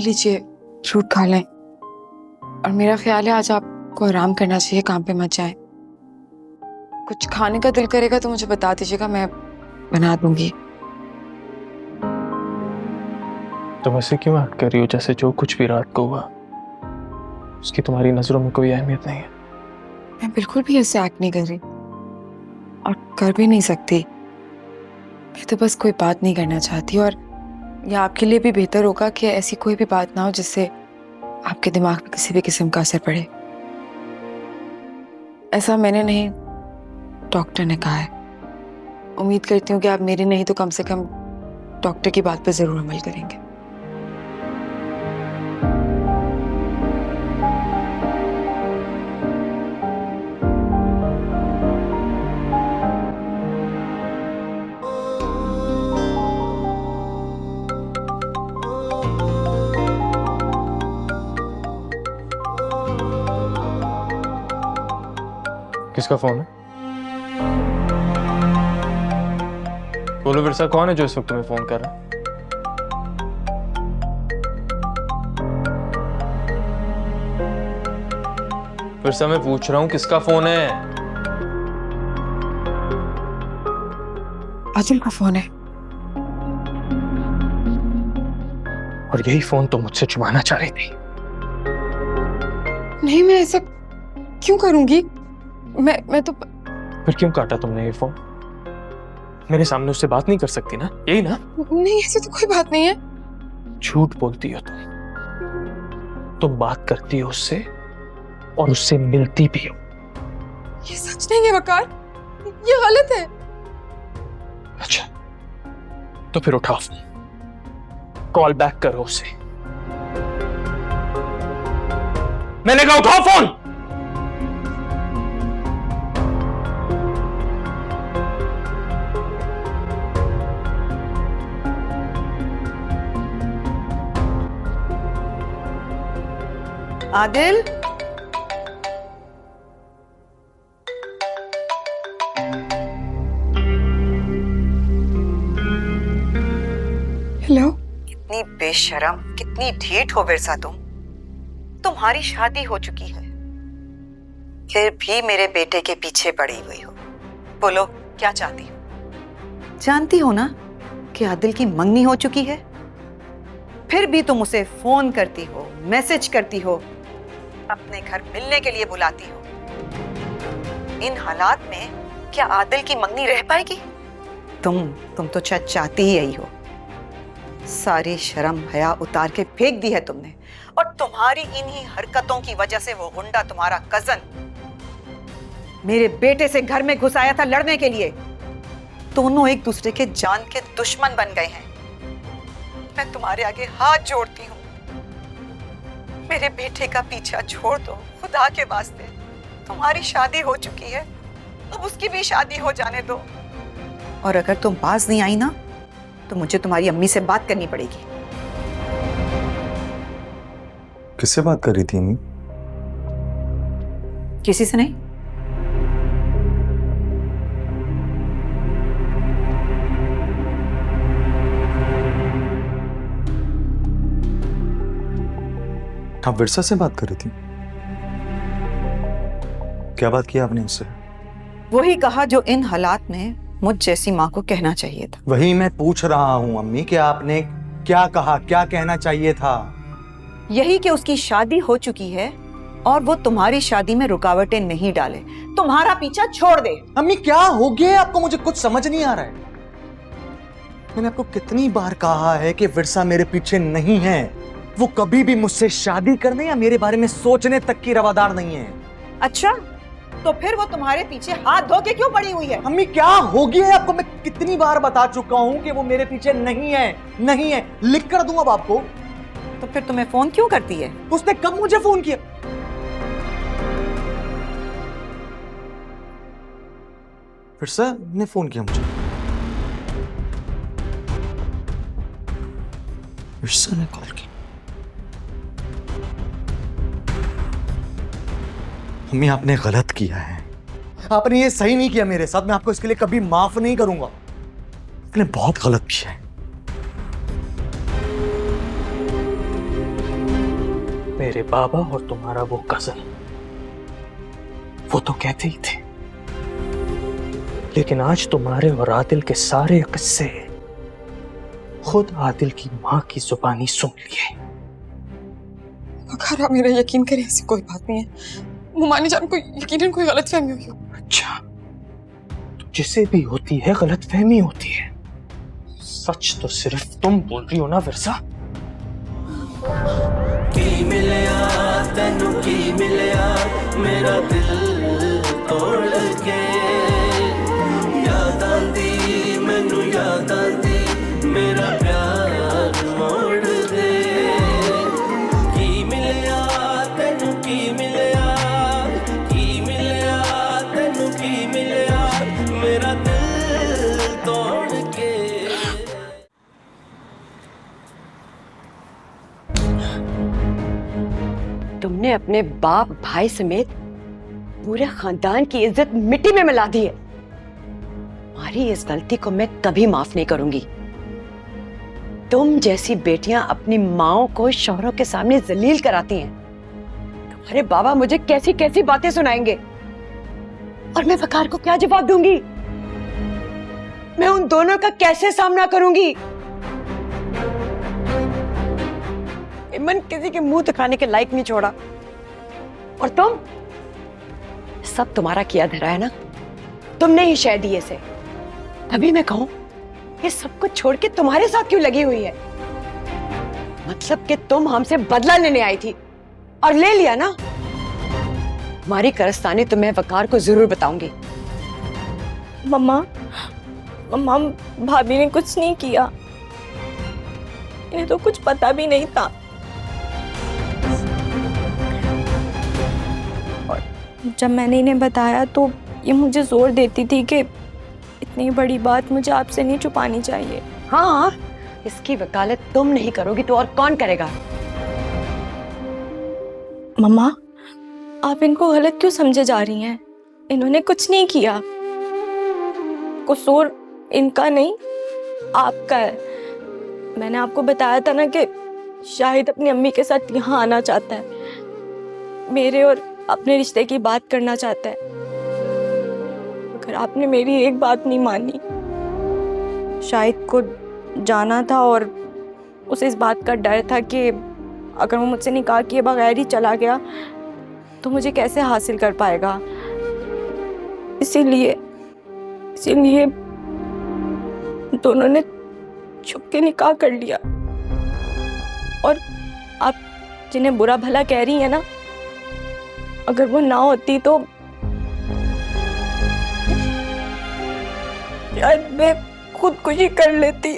लीजिए, फ्रूट खा लें। और मेरा ख्याल है आज आपको आराम करना चाहिए, काम पे मत जाएं। कुछ खाने का दिल करेगा तो मुझे बता दीजिएगा, मैं बना दूंगी। तुम ऐसे क्यों एक्ट कर रही हो जैसे जो कुछ भी रात को हुआ उसकी तुम्हारी नजरों में कोई अहमियत नहीं है? मैं बिल्कुल भी ऐसे एक्ट नहीं कर रही और कर भी नहीं सकती। मैं तो बस कोई बात नहीं करना चाहती, और यह आपके लिए भी बेहतर होगा कि ऐसी कोई भी बात ना हो जिससे आपके दिमाग पे किसी भी किस्म का असर पड़े। ऐसा मैंने नहीं, डॉक्टर ने कहा है। उम्मीद करती हूँ कि आप मेरी नहीं तो कम से कम डॉक्टर की बात पे जरूर अमल करेंगे। किसका फोन है? बोलो विरसा, कौन है जो इस वक्त तुम्हें फोन कर रहा है? विरसा, मैं पूछ रहा हूं किसका फोन है? आदिल का फोन है। और यही फोन तुम मुझसे छुपाना चाह रही थी? नहीं, मैं ऐसा क्यों करूंगी? मैं तो फिर क्यों काटा तुमने ये फोन? मेरे सामने उससे बात नहीं कर सकती ना, यही ना? नहीं, ऐसी तो कोई बात नहीं है। झूठ बोलती हो तुम बात करती हो उससे और उससे मिलती भी हो। ये सच नहीं है वकार, ये गलत है। अच्छा, तो फिर उठाओ, कॉल बैक करो उसे। मैंने कहा उठाओ फोन। आदिल, हेलो। कितनी बेशरम, कितनी ढीठ हो विरसा तुम। तुम्हारी शादी हो चुकी है, फिर भी मेरे बेटे के पीछे पड़ी हुई हो। बोलो क्या चाहती हो? जानती हो ना कि आदिल की मंगनी हो चुकी है, फिर भी तुम उसे फोन करती हो, मैसेज करती हो, अपने घर मिलने के लिए बुलाती हो। इन हालात में क्या आदिल की मंगनी रह पाएगी? तुम तो चाहती ही यही हो। सारी शर्म हया उतार के फेंक दी है तुमने, और तुम्हारी इन्हीं हरकतों की वजह से वो गुंडा तुम्हारा कजन मेरे बेटे से घर में घुस आया था लड़ने के लिए। दोनों एक दूसरे के जान के दुश्मन बन गए हैं। मैं तुम्हारे आगे हाथ जोड़ती हूँ, मेरे बेटे का पीछा छोड़ दो खुदा के वास्ते। तुम्हारी शादी हो चुकी है, अब उसकी भी शादी हो जाने दो। और अगर तुम बाज नहीं आई ना तो मुझे तुम्हारी अम्मी से बात करनी पड़ेगी। किससे बात कर रही थी अम्मी? किसी से नहीं। आप विरसा से बात कर रही थी? क्या बात की आपने उससे? वही कहा जो इन हालात में मुझ जैसी माँ को कहना चाहिए था। वही मैं पूछ रहा हूँ अम्मी कि आपने क्या कहा, क्या कहना चाहिए था? यही कि उसकी शादी हो चुकी है और वो तुम्हारी शादी में रुकावटें नहीं डाले, तुम्हारा पीछा छोड़ दे। अम्मी क्या हो गया आपको? मुझे कुछ समझ नहीं आ रहा है। मैंने आपको कितनी बार कहा है कि विरसा मेरे पीछे नहीं है। वो कभी भी मुझसे शादी करने या मेरे बारे में सोचने तक की रवादार नहीं है। अच्छा, तो फिर वो तुम्हारे पीछे हाथ धो के क्यों पड़ी हुई है? अम्मी क्या हो गया है आपको? मैं कितनी बार बता चुका हूँ कि वो मेरे पीछे नहीं है, नहीं है। लिख कर दूं अब आपको। तो फिर तुम्हें फोन क्यों करती है? उसने कब मुझे फोन किया? विरसा ने फोन किया मुझे। विरसा ने कॉल की। मम्मी आपने गलत किया है, आपने ये सही नहीं किया मेरे साथ। मैं आपको इसके लिए कभी माफ नहीं करूंगा। आपने बहुत गलत किया है। मेरे बाबा और तुम्हारा वो कजन, वो तो कहते ही थे, लेकिन आज तुम्हारे और आदिल के सारे किस्से खुद आदिल की माँ की जुबानी सुन लिए। अगर आप मेरा यकीन करें, ऐसी कोई बात नहीं है। मुमानी जान को यकीनन कोई गलतफहमी हुई हो। अच्छा, तो जिसे भी होती है गलतफहमी होती है, सच तो सिर्फ तुम बोल रही हो ना विरसा? की मिलया तेनू की मिलया मेरा दिल तोड़ के, याद आंदी मैनू याद आंदी मेरा प्यार मोड़ दे। की मिलया तेनू की मिलया, की मिलया तेनू की मिलया मेरा दिल तोड़ के। तुमने अपने बाप भाई समेत पूरे खानदान की इज्जत मिट्टी में मिला दी है। तुम्हारी इस गलती को मैं कभी माफ नहीं करूंगी। तुम जैसी बेटियां अपनी माओं को शौहरों के सामने जलील कराती हैं। तुम्हारे बाबा मुझे कैसी कैसी बातें सुनाएंगे और मैं वकार को क्या जवाब दूंगी? मैं उन दोनों का कैसे सामना करूंगी? इमन किसी के मुंह दिखाने के लायक नहीं छोड़ा। और तुम, सब तुम्हारा किया धरा है ना, तुमने ही शय दिए से। तभी मैं कहूं ये सब कुछ छोड़ के तुम्हारे साथ क्यों लगी हुई है? मतलब कि तुम हमसे बदला लेने आई थी और ले लिया ना। हमारी कारस्तानी तो मैं वकार को जरूर बताऊंगी। मम्मा, मम्मा भाभी ने कुछ नहीं किया, इन्हें तो कुछ पता भी नहीं था। और जब मैंने इन्हें बताया तो ये मुझे जोर देती थी कि इतनी बड़ी बात मुझे आपसे नहीं छुपानी चाहिए। हाँ, इसकी वकालत तुम नहीं करोगी तो और कौन करेगा? मम्मा, आप इनको गलत क्यों समझे जा रही हैं? इन्होंने कुछ नहीं किया। कसूर इनका नहीं, आपका है। मैंने आपको बताया था ना कि शाहिद अपनी अम्मी के साथ यहाँ आना चाहता है, मेरे और अपने रिश्ते की बात करना चाहता है। अगर आपने मेरी एक बात नहीं मानी, शाहिद को जाना था और उसे इस बात का डर था कि अगर वो मुझसे निकाह किए बगैर ही चला गया तो मुझे कैसे हासिल कर पाएगा। इसीलिए दोनों ने छुप के निकाह कर लिया। और आप जिन्हें बुरा भला कह रही हैं ना, अगर वो ना होती तो शायद मैं खुदकुशी कर लेती।